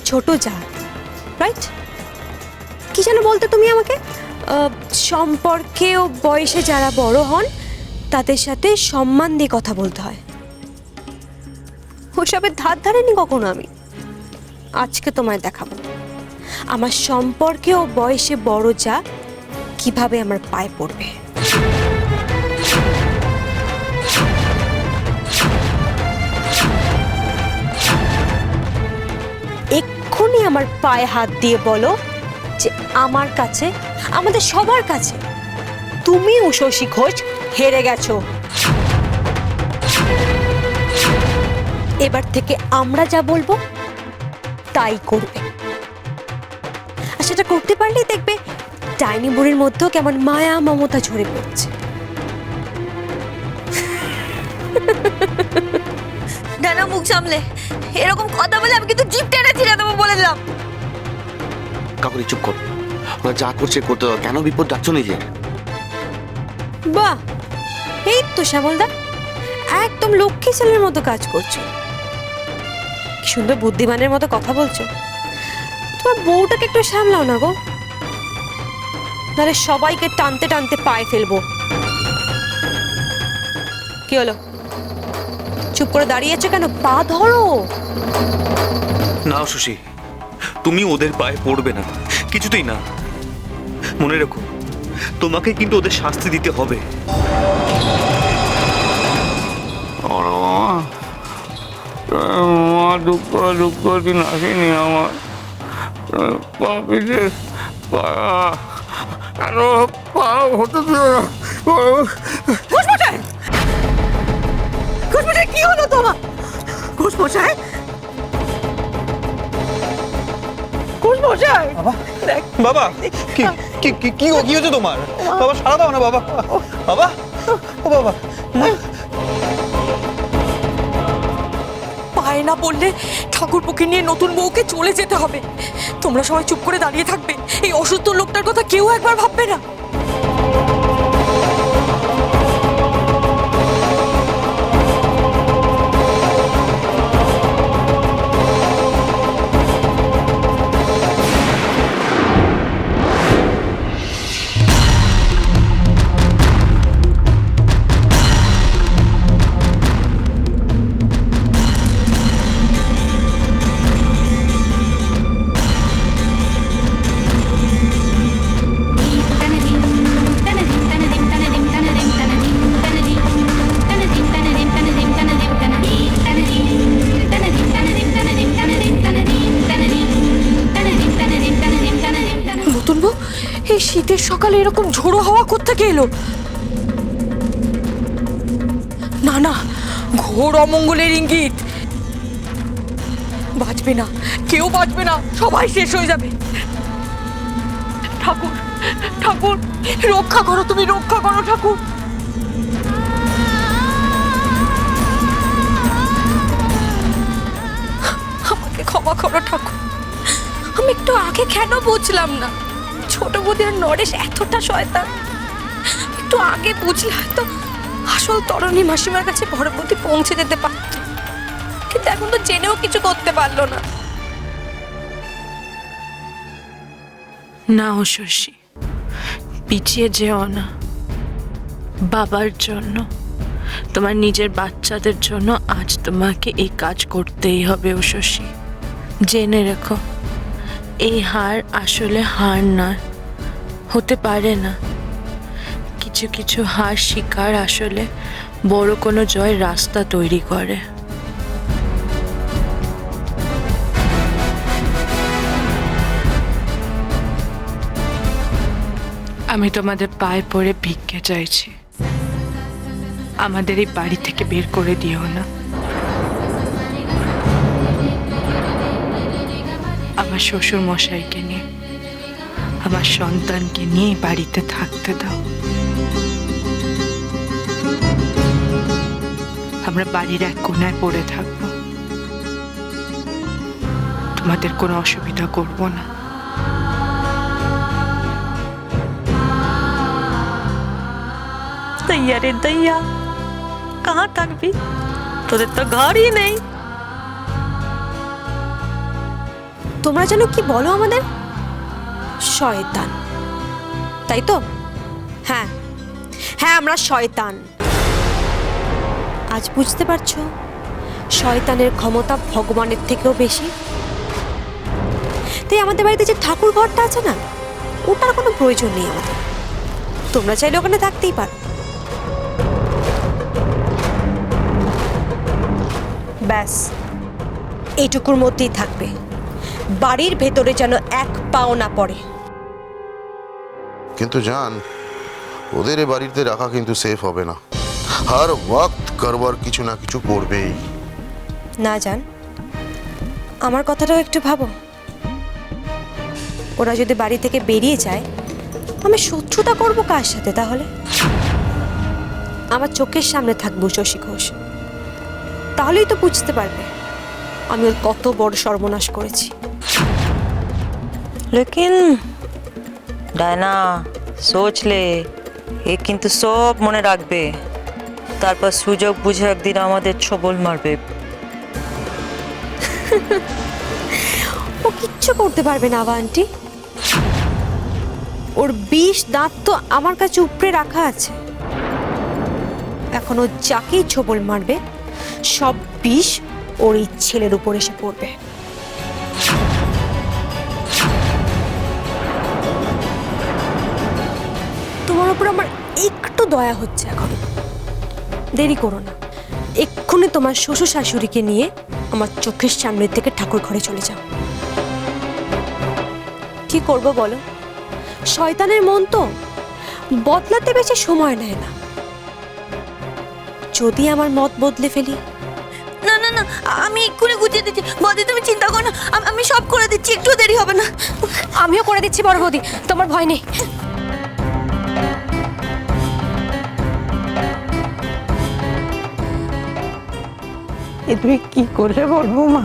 ছোট যা, রাইট? কি যেন বলতে তুমি আমাকে, সম্পর্কে ও বয়সে যারা বড় হন তাদের সাথে সম্মান দিয়ে কথা বলতে হয়। ওসবের ধার ধারেনি কখনো আমি। আজকে তোমায় দেখাবো আমার সম্পর্কে ও বয়সে বড় যা কিভাবে আমার পায়ে পড়বে। এক্ষুনি আমার পায়ে হাত দিয়ে বলো যে আমার কাছে, আমাদের সবার কাছে তুমি উষসী ঘোষ হেরে গেছো। এবার থেকে আমরা যা বলবো তাই করবে। আর সেটা করতে পারলেই দেখবে ডাইনি বুড়ির মধ্যেও কেমন মায়া মমতা ঝরে পড়ছে। ডানা মুখ সামলে, এরকম কথা বলে আমি কিন্তু জিভ টেনে ছিঁড়ে দেবো বলে দিলাম। কাকুরি চুপ কর, ওরা যা করছে করতে দাও, কেন বিপদ যাচ্ছ নিজে? বাহ, এই তো শ্যামলদা একদম লক্ষ্মী ছেলের মতো কাজ করছো। কি সুন্দর বুদ্ধিমানের মতো কথা বলছো। তোমার বউটাকে একটু সামলাও না গো, তাহলে সবাইকে টানতে টানতে পায়ে ফেলবো। কি হলো, চুপ করে দাঁড়িয়ে আছো কেন? পা ধরো। না শশী, তুমি ওদের পায়ে পড়বে না, কিছুতেই না। মনে রেখো, তোমাকে কিন্তু ওদের শাস্তি দিতে হবে। দুঃখ দুঃখ দিন আসেনি আমার। হতে কি হলো তোমার? ঘোষমশাই, ঘোষমশাই, বাবা, কি কি কি কি হয়েছে তোমার? বাবা সারা দাও না বাবা। বাবা, ও বাবা। পায়ে না পড়লে ঠাকুরপোকে নিয়ে নতুন বউকে চলে যেতে হবে। তোমরা সবাই চুপ করে দাঁড়িয়ে থাকবে। এই অসুস্থ লোকটার কথা কেউ একবার ভাববে না। এই শীতের সকালে এরকম ঝোড়ো হাওয়া কোত্থেকে এলো? না না, ঘোর অমঙ্গলের ইঙ্গিত। বাঁচবে না, কেউ বাঁচবে না, সবাই শেষ হয়ে যাবে। ঠাকুর, ঠাকুর রক্ষা করো, তুমি রক্ষা করো ঠাকুর। আমাকে ক্ষমা করো ঠাকুর। আমি একটু আগে কেন বুঝলাম না ছোট বৌদির নরেশ এতটা শয়তান? একটু আগে বুঝলে হয়তো আসল তরণী মাসিমার কাছে পরবর্তী পৌঁছে যেতে পারত, কিন্তু এখন তো জেনেও কিছু করতে পারলো না। না ও শশী, পিছিয়ে যেও না। বাবার জন্য, তোমার নিজের বাচ্চাদের জন্য আজ তোমাকে এই কাজ করতেই হবে ও শশী। জেনে রেখো, এই হার আসলে হার না, হতে পারে না। কিছু কিছু হার শিকার আসলে বড় কোনো জয় রাস্তা তৈরি করে। আমি তোমাদের পায়ে পড়ে ভিক্ষে চাইছি, আমাদের এই বাড়ি থেকে বের করে দিও না। আমার শ্বশুর মশাইকে নিয়ে, আমার সন্তানকে নিয়ে বাড়িতে থাকতে দাও। আমরা বাড়ির এক কোণায় পড়ে থাকবো, তোমাদের কোনো অসুবিধা করব না। दैया रे दैया, कहाँ থাকবি? তোদের তো ঘরই নেই। তোমরা যেন কি বলো আমাদের? শয়তান, তাই তো? হ্যাঁ হ্যাঁ, আমরা শয়তান। আজ বুঝতে পারছো শয়তানের ক্ষমতা ভগবানের থেকেও বেশি। তাই আমাদের বাড়িতে যে ঠাকুর ঘরটা আছে না, ওটার কোনো প্রয়োজন নেই আমাদের। তোমরা চাইলে ওখানে থাকতেই পারো। ব্যাস এইটুকুর মধ্যেই থাকবে, বাড়ির ভেতরে যেন এক পাও না পড়ে। কিন্তু জান, ওদের এ বাড়িতে রাখা কিন্তু সেফ হবে না। হর ওয়াক্ত কারবার কিছু না কিছু করবেই। না জান, আমার কথাটাও একটু ভাবো। ওরা যদি বাড়ি থেকে বেরিয়ে যায়, আমি শত্রুতা করবো কার সাথে তাহলে? আমার চোখের সামনে থাকবো শশী ঘোষ, তাহলেই তো বুঝতে পারবে আমি ওর কত বড় সর্বনাশ করেছি। लेकिन ডায়না সোচ লে, এ কিন্তু সব মনে রাখবে, তারপর সুযোগ বুঝে একদিন আমাদের ছবল মারবে। ও কিচ্ছু করতে পারবে না আবা আন্টি। ওর 20 দাঁত তো আমার কাছে উপরে রাখা আছে। এখন ও যাকেই ছবল মারবে, সব বিষ ওর এই ছেলের উপর এসে পড়বে। তোমার উপর আমার একটু দয়া হচ্ছে এখন। দেরি করো না, এক্ষুনি তোমার শ্বশুর শাশুড়িকে নিয়ে আমার চোখের সামনের থেকে ঠাকুর ঘরে চলে যাও। কি করব বলো? শয়তানের মন তো বদলাতে বেশি সময় নেয় না। যদি আমার মত বদলে ফেলি? না না না, আমি এক্ষুনি গুছিয়ে দিচ্ছি বৌদি, তুমি চিন্তা করো না, আমি সব করে দিচ্ছি, একটু দেরি হবে না। আমিও করে দিচ্ছি বড় বৌদি, তোমার ভয় নেই। এ তুমি কি করলে বলবো মা?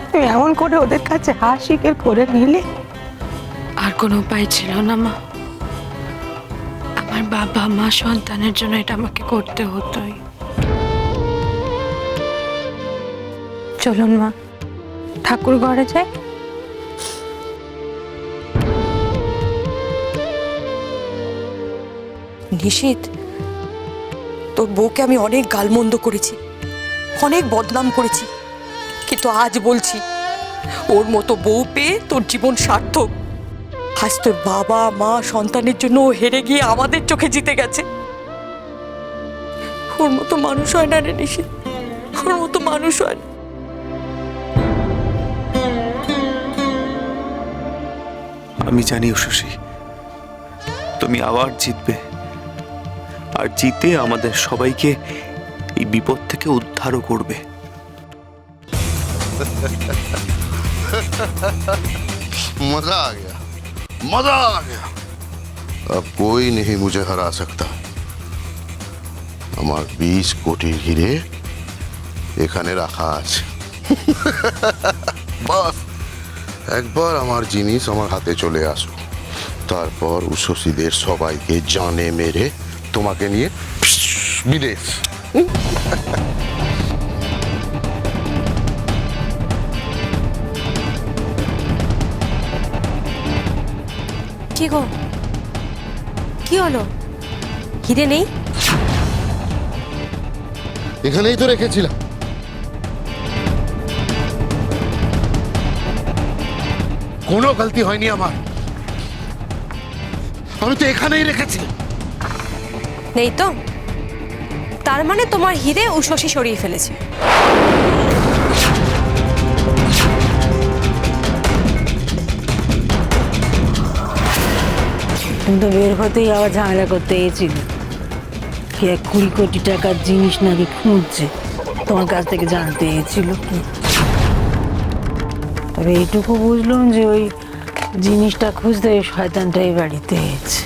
তুমি এমন করে ওদের কাছে হার স্বীকার করে নিলে? আর কোনো উপায় ছিল না মা। আমার বাবা মা সন্তানের জন্য এটা আমাকে করতে হতোই। চলুন মা, ঠাকুর ঘরে যাই। নিশীথ, তোর বউকে আমি অনেক গালমন্দ করেছি, অনেক বদনাম করেছি, কিন্তু আজ বলছি ওর মতো বউ পেয়ে তোর জীবন সার্থক। আজ তোর বাবা মা সন্তানের জন্য ও হেরে গিয়ে আমাদের চোখে জিতে গেছে। ওর মতো মানুষ হয় না রে নিশীথ, ওর মতো মানুষ হয় না। আমি জানি শশী, তুমি আবার জিতবে, আর জিতে আমাদের সবাইকে এই বিপদ থেকে উদ্ধারও করবে। मजा आ गया, मजा आ गया। अब कोई नहीं मुझे हरा सकता। আমার 20 কোটির হিরে এখানে রাখা আছে। বাস একবার আমার জিনিস আমার হাতে চলে আসুক, তারপর উশসীদের সবাইকে জানে মেরে তোমাকে নিয়ে বিদেশ। কি গো, কি হলো? হিরে নেই? এখানেই তো রেখেছিলাম। কোনো গলতি হয়নি আমার, আমি তো এখানেই রেখেছি। নেই তো? তার মানে তোমার হিরে উশসী সরিয়ে ফেলেছে। কিন্তু বের হতেই আবার ঝামেলা করতে গেছিল। কি 20 কোটি টাকার জিনিস নাকি খুঁজছে, তোমার কাছ থেকে জানতে এসেছিল কি। তবে এইটুকু বুঝলাম যে ওই জিনিসটা খুঁজতে ওই শয়তানটাই বাড়িতে এসেছে।